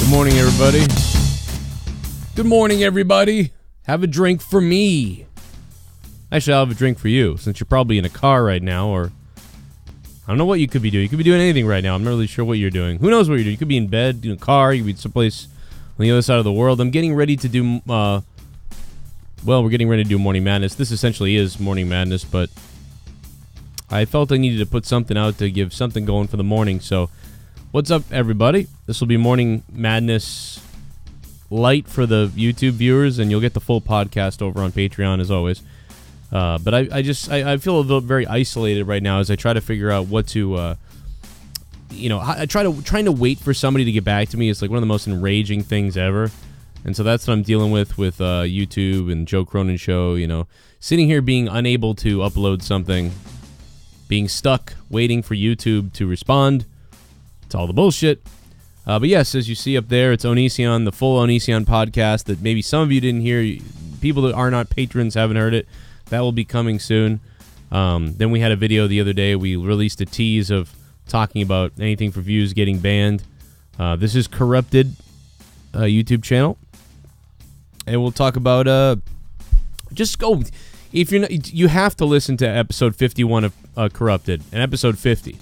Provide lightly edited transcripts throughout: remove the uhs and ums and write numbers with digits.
Good morning, everybody. Good morning, everybody. Have a drink for me. Actually, I'll have a drink for you, since you're probably in a car right now, or I don't know what you could be doing. You could be doing anything right now. I'm not really sure what you're doing. Who knows what you're doing? You could be in bed, in a car. You could be someplace on the other side of the world. I'm getting ready to do, well, we're getting ready to do Morning Madness. This essentially is Morning Madness, but I felt I needed to put something out to give something going for the morning. So, what's up, everybody? This will be Morning Madness light for the YouTube viewers, and you'll get the full podcast over on Patreon as always. But I feel a little very isolated right now as I try to figure out what to, trying to wait for somebody to get back to me is like one of the most enraging things ever. And so that's what I'm dealing with YouTube and Joe Cronin Show, sitting here being unable to upload something, being stuck, waiting for YouTube to respond. It's all the bullshit. But yes, as you see up there, it's Onision, the full Onision podcast that maybe some of you didn't hear. People that are not patrons haven't heard it. That will be coming soon. Then we had a video the other day. We released a tease of talking about anything for views getting banned. This is Corrupted YouTube channel. And we'll talk about just go if you're not, you have to listen to episode 51 of Corrupted and episode 50.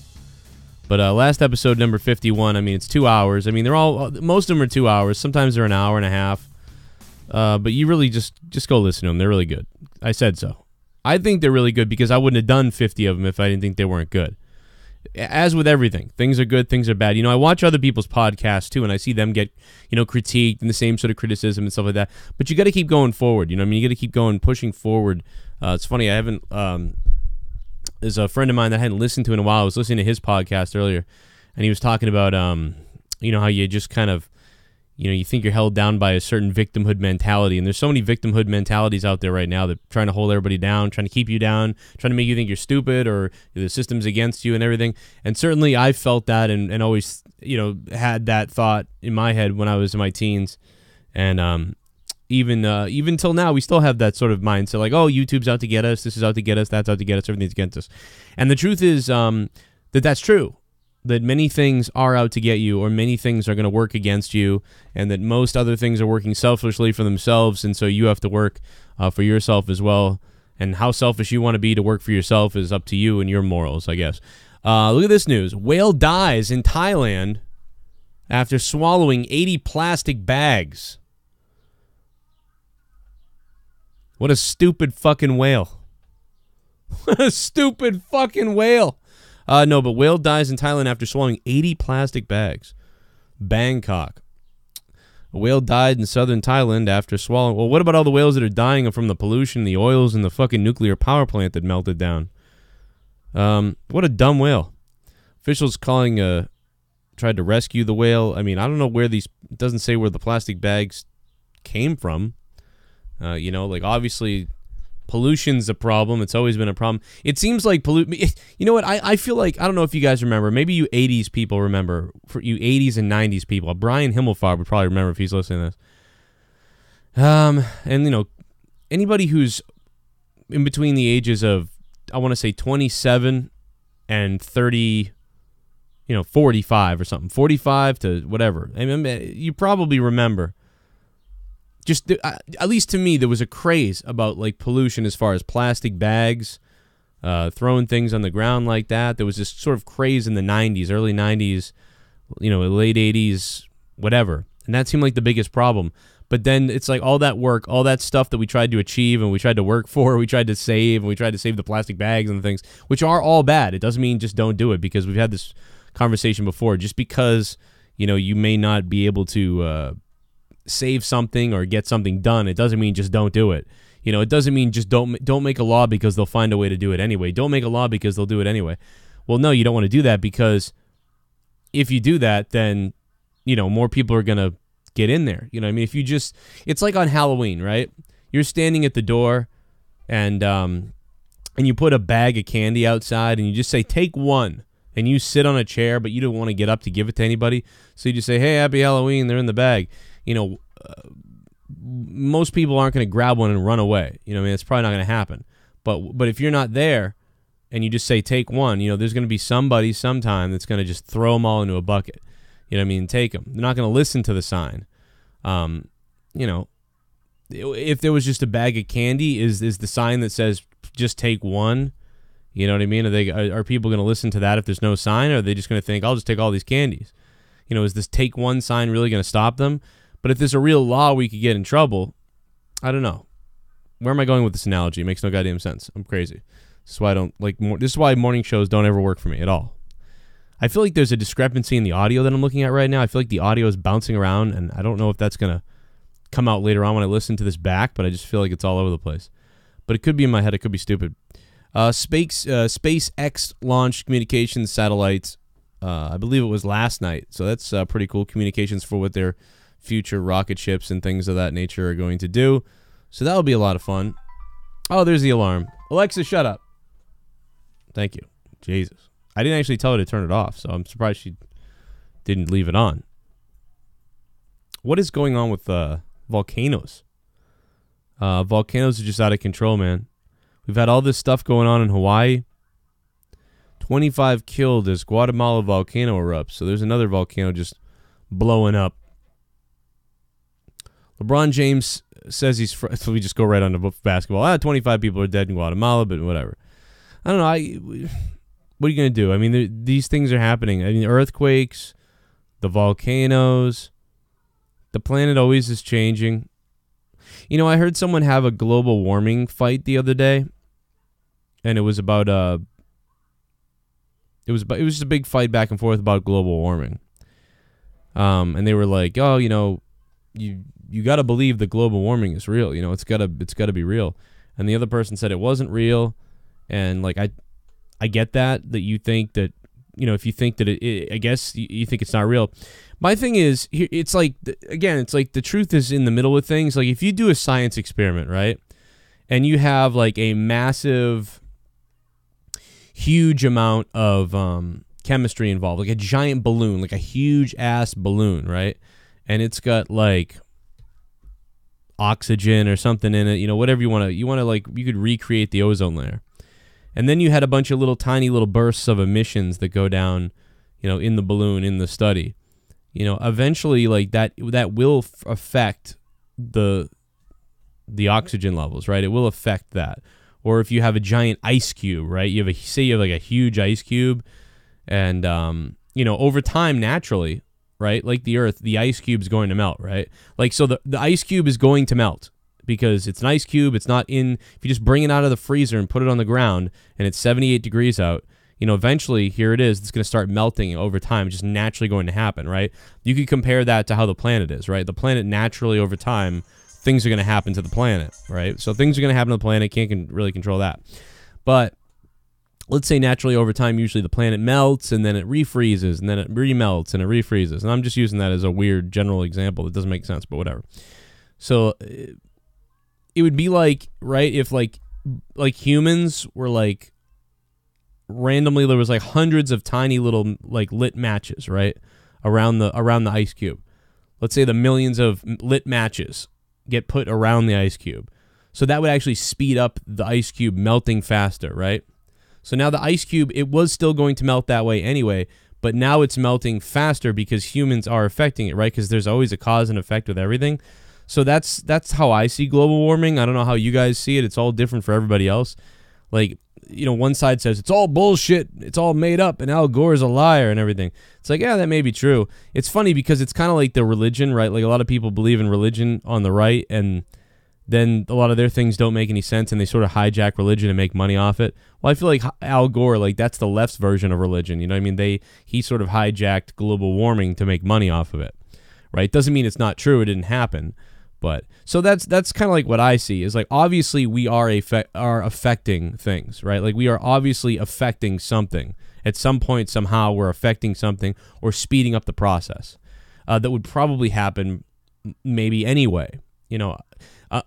But last episode, number 51, I mean, it's 2 hours. I mean, they're all, most of them are 2 hours. Sometimes they're an hour and a half. But you really just go listen to them. They're really good. I said so. I think they're really good because I wouldn't have done 50 of them if I didn't think they weren't good. As with everything, things are good, things are bad. I watch other people's podcasts too, and I see them get, critiqued and the same sort of criticism and stuff like that. But you got to keep going forward. You got to keep going, pushing forward. It's funny, I haven't. There's a friend of mine that I hadn't listened to in a while. I was listening to his podcast earlier, and he was talking about, how you just kind of, you think you're held down by a certain victimhood mentality, and there's so many victimhood mentalities out there right now that trying to hold everybody down, trying to keep you down, trying to make you think you're stupid or the system's against you and everything. And certainly I felt that and always, had that thought in my head when I was in my teens. And even till now, we still have that sort of mindset, like, oh, YouTube's out to get us, this is out to get us, that's out to get us, everything's against us. And the truth is that's true. That many things are out to get you, or many things are going to work against you, and that most other things are working selfishly for themselves, and so you have to work for yourself as well. And how selfish you want to be to work for yourself is up to you and your morals, I guess. Look at this news. Whale dies in Thailand after swallowing 80 plastic bags. What a stupid fucking whale. What a stupid fucking whale. No, but whale dies in Thailand after swallowing 80 plastic bags. Bangkok. A whale died in southern Thailand after swallowing... Well, what about all the whales that are dying from the pollution, the oils, and the fucking nuclear power plant that melted down? What a dumb whale. Officials tried to rescue the whale. I mean, I don't know where these... It doesn't say where the plastic bags came from. Obviously... Pollution's a problem. It's always been a problem. It seems like you know what? I feel like, I don't know if you guys remember. Maybe you 80s people remember. For you 80s and 90s people. Brian Himmelfarb would probably remember if he's listening to this. And, anybody who's in between the ages of, I want to say 27 and 30, 45 or something. 45 to whatever. I mean, you probably remember. Just at least to me, there was a craze about like pollution as far as plastic bags, throwing things on the ground like that. There was this sort of craze in the 90s, early 90s, late 80s, whatever. And that seemed like the biggest problem. But then it's like all that work, all that stuff that we tried to achieve and we tried to work for, we tried to save, and we tried to save the plastic bags and things, which are all bad. It doesn't mean just don't do it, because we've had this conversation before. Just because, you may not be able to... save something or get something done, it doesn't mean just don't do it. It doesn't mean just don't make a law because they'll find a way to do it anyway. Don't make a law because they'll do it anyway. Well, no, you don't want to do that, because if you do that, then more people are gonna get in there. I mean, if you just, it's like on Halloween, right? You're standing at the door and you put a bag of candy outside and you just say, take one, and you sit on a chair, but you don't want to get up to give it to anybody, so you just say, hey, happy Halloween, they're in the bag. Most people aren't going to grab one and run away. It's probably not going to happen. But if you're not there and you just say take one, there's going to be somebody sometime that's going to just throw them all into a bucket. You know what I mean? Take them. They're not going to listen to the sign. You know, if there was just a bag of candy, is the sign that says just take one? You know what I mean? Are people going to listen to that if there's no sign, or are they just going to think, I'll just take all these candies? You know, is this take one sign really going to stop them? But if there's a real law we could get in trouble, I don't know. Where am I going with this analogy? It makes no goddamn sense. I'm crazy. This is why I don't like. This is why morning shows don't ever work for me at all. I feel like there's a discrepancy in the audio that I'm looking at right now. I feel like the audio is bouncing around, and I don't know if that's going to come out later on when I listen to this back, but I just feel like it's all over the place. But it could be in my head. It could be stupid. SpaceX launched communications satellites. I believe it was last night. So that's pretty cool. Communications for what their future rocket ships and things of that nature are going to do. So that'll be a lot of fun. Oh, there's the alarm. Alexa, shut up. Thank you. Jesus. I didn't actually tell her to turn it off, so I'm surprised she didn't leave it on. What is going on with volcanoes? Volcanoes are just out of control, man. We've had all this stuff going on in Hawaii. 25 killed as Guatemala volcano erupts. So there's another volcano just blowing up. LeBron James says he's... So we just go right on to basketball. 25 people are dead in Guatemala, but whatever. I don't know. What are you going to do? I mean, these things are happening. I mean, the earthquakes, the volcanoes. The planet always is changing. You know, I heard someone have a global warming fight the other day, and it was about it was just a big fight back and forth about global warming. And they were like, "Oh, you know, you got to believe that global warming is real. You know, it's got to be real." And the other person said it wasn't real, and like I get that you think that, you know, if you think that I guess you think it's not real. My thing is, it's like, again, it's like the truth is in the middle of things. Like if you do a science experiment, right, and you have like a massive, huge amount of chemistry involved, like a giant balloon, like a huge ass balloon, right, and it's got like oxygen or something in it, you know, whatever you want to like, you could recreate the ozone layer. And then you had a bunch of little tiny little bursts of emissions that go down, you know, in the balloon, in the study. You know, eventually, like that will affect the oxygen levels, right? It will affect that. Or if you have a giant ice cube, right? Say you have like a huge ice cube, and you know, over time, naturally, right? Like the Earth, the ice cube is going to melt, right? Like so, the ice cube is going to melt. Because it's an ice cube, it's not in... If you just bring it out of the freezer and put it on the ground, and it's 78 degrees out, you know, eventually, here it is, it's going to start melting over time, just naturally going to happen, right? You could compare that to how the planet is, right? The planet naturally, over time, things are going to happen to the planet, right? So things are going to happen to the planet, can't really control that. But let's say naturally, over time, usually the planet melts, and then it refreezes, and then it remelts, and it refreezes. And I'm just using that as a weird general example that doesn't make sense, but whatever. So... it would be like, right, if like humans were like randomly, there was like hundreds of tiny little like lit matches, right, around the ice cube. Let's say the millions of lit matches get put around the ice cube. So that would actually speed up the ice cube melting faster, right? So now the ice cube, it was still going to melt that way anyway, but now it's melting faster because humans are affecting it, right? Because there's always a cause and effect with everything. So that's how I see global warming. I don't know how you guys see it. It's all different for everybody else. Like, you know, one side says it's all bullshit, it's all made up, and Al Gore is a liar and everything. It's like, yeah, that may be true. It's funny because it's kind of like the religion, right? Like a lot of people believe in religion on the right, and then a lot of their things don't make any sense, and they sort of hijack religion and make money off it. Well, I feel like Al Gore, like that's the left's version of religion. You know what I mean? He sort of hijacked global warming to make money off of it, right? Doesn't mean it's not true. It didn't happen. But so that's kind of like what I see is like, obviously we are affecting things, right? Like we are obviously affecting something at some point. Somehow we're affecting something or speeding up the process that would probably happen maybe anyway, you know,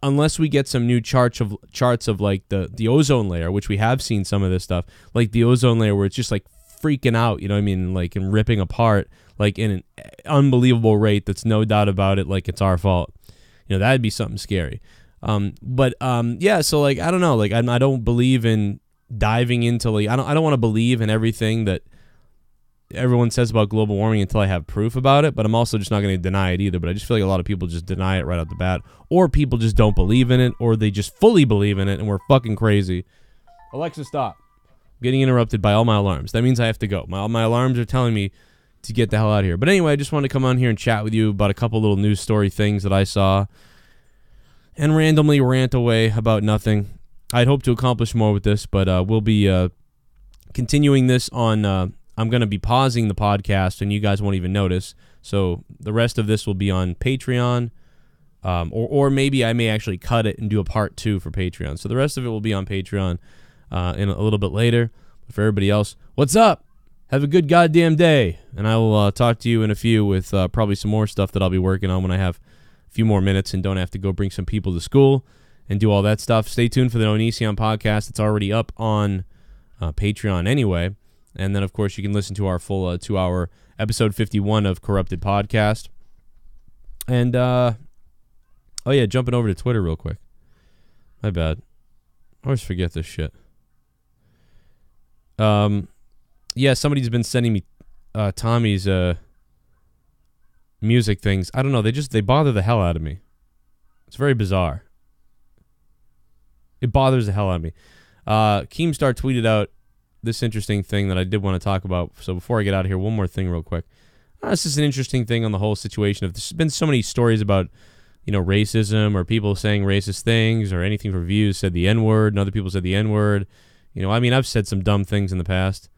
unless we get some new charts of like the ozone layer, which we have seen some of this stuff, like the ozone layer where it's just like freaking out, you know what I mean? Like, and ripping apart like in an unbelievable rate. That's no doubt about it. Like it's our fault. You know, that'd be something scary. Yeah, so like I don't know, like I don't believe in diving into like I don't want to believe in everything that everyone says about global warming until I have proof about it, but I'm also just not going to deny it either. But I just feel like a lot of people just deny it right out the bat, or people just don't believe in it, or they just fully believe in it, and we're fucking crazy. Alexa, stop. I'm getting interrupted by all my alarms. That means I have to go. My alarms are telling me to get the hell out of here. But anyway, I just wanted to come on here and chat with you about a couple little news story things that I saw and randomly rant away about nothing. I'd hope to accomplish more with this, but we'll be continuing this on... I'm going to be pausing the podcast, and you guys won't even notice. So the rest of this will be on Patreon, or maybe I may actually cut it and do a part 2 for Patreon. So the rest of it will be on Patreon in a little bit later. But for everybody else, what's up? Have a good goddamn day, and I will talk to you in a few with probably some more stuff that I'll be working on when I have a few more minutes and don't have to go bring some people to school and do all that stuff. Stay tuned for the Onision podcast. It's already up on Patreon anyway. And then, of course, you can listen to our full 2-hour episode 51 of Corrupted Podcast. And, oh, yeah, jumping over to Twitter real quick. My bad. I always forget this shit. Yeah, somebody's been sending me Tommy's music things. I don't know. They bother the hell out of me. It's very bizarre. It bothers the hell out of me. Keemstar tweeted out this interesting thing that I did want to talk about. So before I get out of here, one more thing real quick. This is an interesting thing on the whole situation. There's been so many stories about, racism or people saying racist things or anything for views said the N-word and other people said the N-word. I've said some dumb things in the past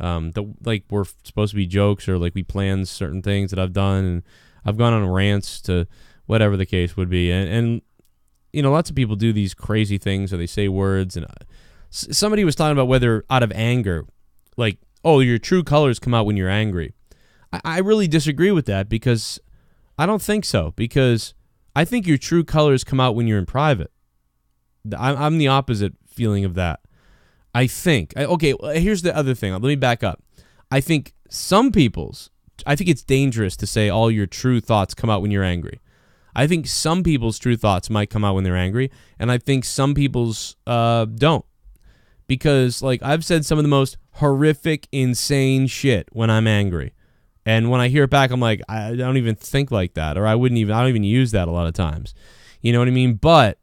that like were supposed to be jokes or like we planned certain things that I've done, and I've gone on rants to whatever the case would be. And lots of people do these crazy things or they say words, and somebody was talking about whether out of anger, like, oh, your true colors come out when you're angry. I really disagree with that because I don't think so, because I think your true colors come out when you're in private. I'm the opposite feeling of that. I think. Okay, here's the other thing. Let me back up. I think it's dangerous to say all your true thoughts come out when you're angry. I think some people's true thoughts might come out when they're angry, and I think some people's don't. Because, like, I've said some of the most horrific, insane shit when I'm angry. And when I hear it back, I'm like, I don't even think like that. Or I don't even use that a lot of times. You know what I mean? But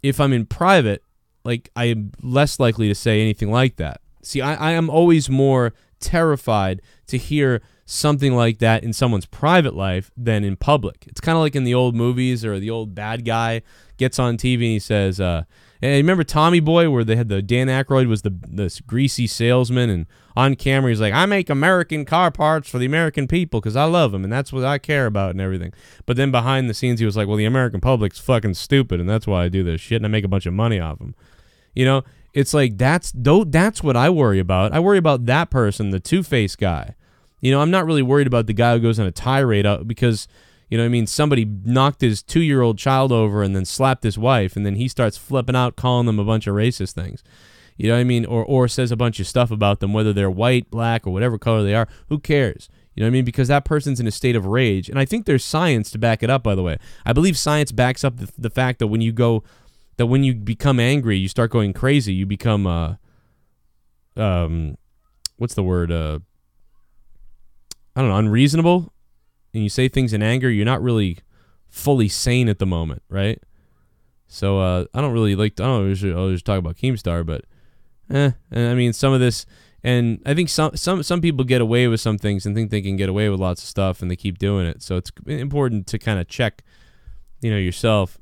if I'm in private, like, I am less likely to say anything like that. See, I am always more terrified to hear something like that in someone's private life than in public. It's kind of like in the old movies or the old bad guy gets on TV and he says, and remember Tommy Boy, where they had Dan Aykroyd was this greasy salesman, and on camera he's like, I make American car parts for the American people because I love them and that's what I care about and everything. But then behind the scenes he was like, well, the American public's fucking stupid and that's why I do this shit and I make a bunch of money off them. It's like that's what I worry about. I worry about that person, the two-faced guy. I'm not really worried about the guy who goes on a tirade because, somebody knocked his 2-year-old child over and then slapped his wife, and then he starts flipping out, calling them a bunch of racist things. You know what I mean? Or says a bunch of stuff about them, whether they're white, black, or whatever color they are. Who cares? You know what I mean? Because that person's in a state of rage. And I think there's science to back it up, by the way. I believe science backs up the fact that when you become angry, you start going crazy. You become, what's the word? I don't know, unreasonable. And you say things in anger, you're not really fully sane at the moment, right? So I don't really like. I don't know. I'll just talk about Keemstar, but and I mean some of this, and I think some people get away with some things and think they can get away with lots of stuff, and they keep doing it. So it's important to kind of check, yourself.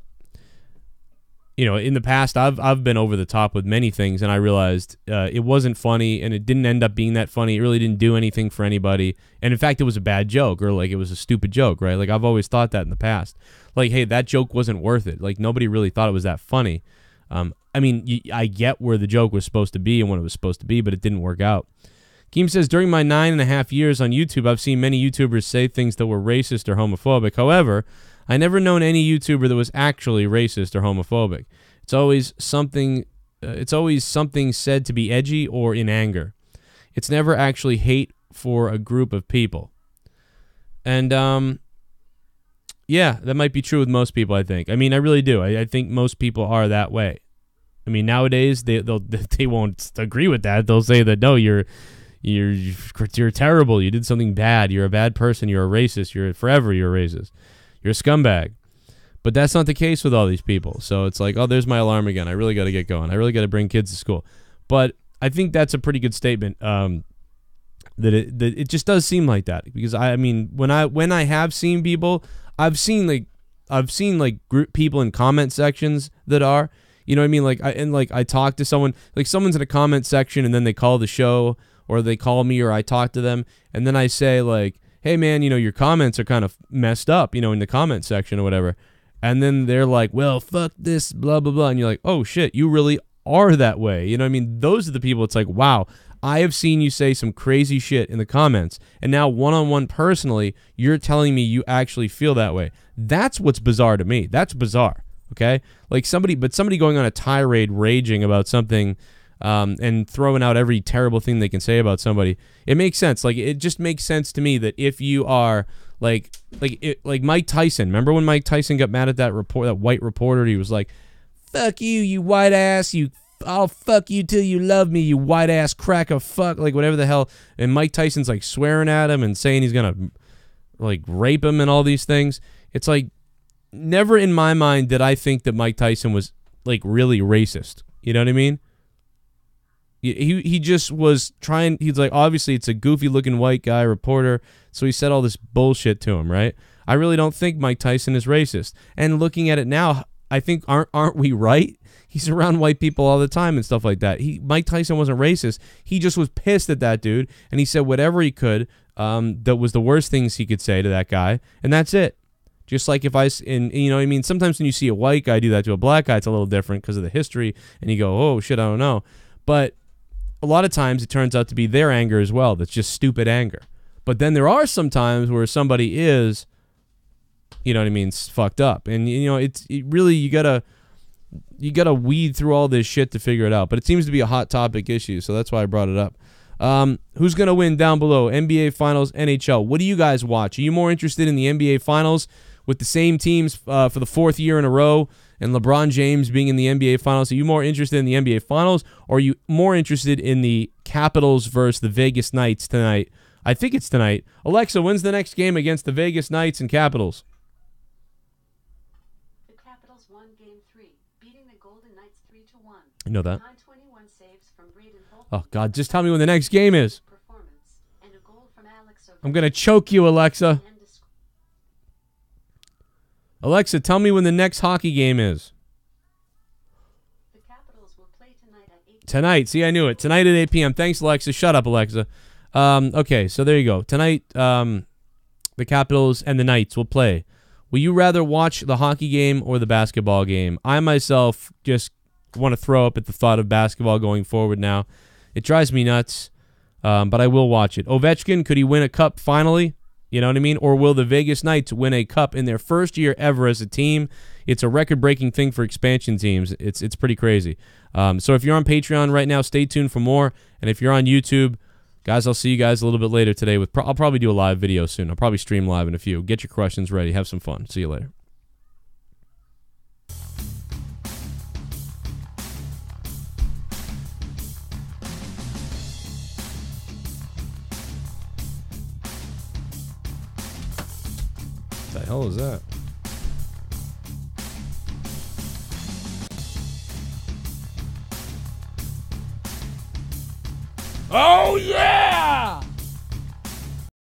In the past, I've been over the top with many things, and I realized it wasn't funny, and it didn't end up being that funny. It really didn't do anything for anybody, and in fact, it was a bad joke, or like it was a stupid joke, right? Like I've always thought that in the past. Like, hey, that joke wasn't worth it. Like nobody really thought it was that funny. I mean, I get where the joke was supposed to be and when it was supposed to be, but it didn't work out. Keem says, during my 9.5 years on YouTube, I've seen many YouTubers say things that were racist or homophobic. However, I never known any YouTuber that was actually racist or homophobic. It's always something said to be edgy or in anger. It's never actually hate for a group of people. And yeah, that might be true with most people, I think. I mean, I really do. I think most people are that way. I mean, nowadays they won't agree with that. They'll say that no, you're you're terrible. You did something bad. You're a bad person. You're a racist. You're a racist. You're a scumbag. But that's not the case with all these people. So it's like, oh, there's my alarm again. I really got to get going. I really got to bring kids to school. But I think that's a pretty good statement. That it just does seem like that, because I mean, when I have seen people, I've seen group people in comment sections that are, you know what I mean? I talk to someone, like someone's in a comment section and then they call the show, or they call me, or I talk to them, and then I say like, hey man, you know, your comments are kind of messed up, you know, in the comment section or whatever. And then they're like, well, fuck this, blah, blah, blah. And you're like, oh, shit, you really are that way. You know what I mean? Those are the people, it's like, wow, I have seen you say some crazy shit in the comments. And now one-on-one personally, you're telling me you actually feel that way. That's what's bizarre to me. That's bizarre, okay? Like somebody going on a tirade raging about something and throwing out every terrible thing they can say about somebody. It makes sense. Like, it just makes sense to me that if you are... Like Mike Tyson. Remember when Mike Tyson got mad at that white reporter? He was like, "Fuck you, you white ass. I'll fuck you till you love me, you white ass crack of fuck." Like whatever the hell. And Mike Tyson's like swearing at him and saying he's gonna like rape him and all these things. It's like, never in my mind did I think that Mike Tyson was like really racist. You know what I mean? He just was trying. He's like, obviously it's a goofy looking white guy reporter, so he said all this bullshit to him, right? I really don't think Mike Tyson is racist. And looking at it now, I think aren't we right? He's around white people all the time and stuff like that. Mike Tyson wasn't racist. He just was pissed at that dude, and he said whatever he could. That was the worst things he could say to that guy, and that's it. Just like if you know what I mean? Sometimes when you see a white guy do that to a black guy, it's a little different because of the history, and you go, oh shit, I don't know. But a lot of times it turns out to be their anger as well. That's just stupid anger. But then there are some times where somebody is, you know what I mean, fucked up. And, you know, it really, you gotta weed through all this shit to figure it out. But it seems to be a hot topic issue, so that's why I brought it up. Who's going to win down below? NBA Finals, NHL. What do you guys watch? Are you more interested in the NBA Finals with the same teams for the 4th year in a row, and LeBron James being in the NBA Finals? Are you more interested in the NBA Finals, or are you more interested in the Capitals versus the Vegas Knights tonight? I think it's tonight. Alexa, when's the next game against the Vegas Knights and Capitals? The Capitals won Game 3, beating the Golden Knights 3-1. I know that. 921 saves from Oh, God, just tell me when the next game is. And a goal from I'm going to choke you, Alexa. Alexa, tell me when the next hockey game is. The Capitals will play tonight at 8 p.m. Tonight. See, I knew it. Tonight at 8 p.m. Thanks, Alexa. Shut up, Alexa. Okay, so there you go. Tonight, the Capitals and the Knights will play. Will you rather watch the hockey game or the basketball game? I myself just want to throw up at the thought of basketball going forward now. It drives me nuts, but I will watch it. Ovechkin, could he win a cup finally? You know what I mean? Or will the Vegas Knights win a cup in their first year ever as a team? It's a record-breaking thing for expansion teams. It's pretty crazy. So if you're on Patreon right now, stay tuned for more. And if you're on YouTube, guys, I'll see you guys a little bit later today. I'll probably do a live video soon. I'll probably stream live in a few. Get your questions ready. Have some fun. See you later. What the hell is that? Oh, yeah!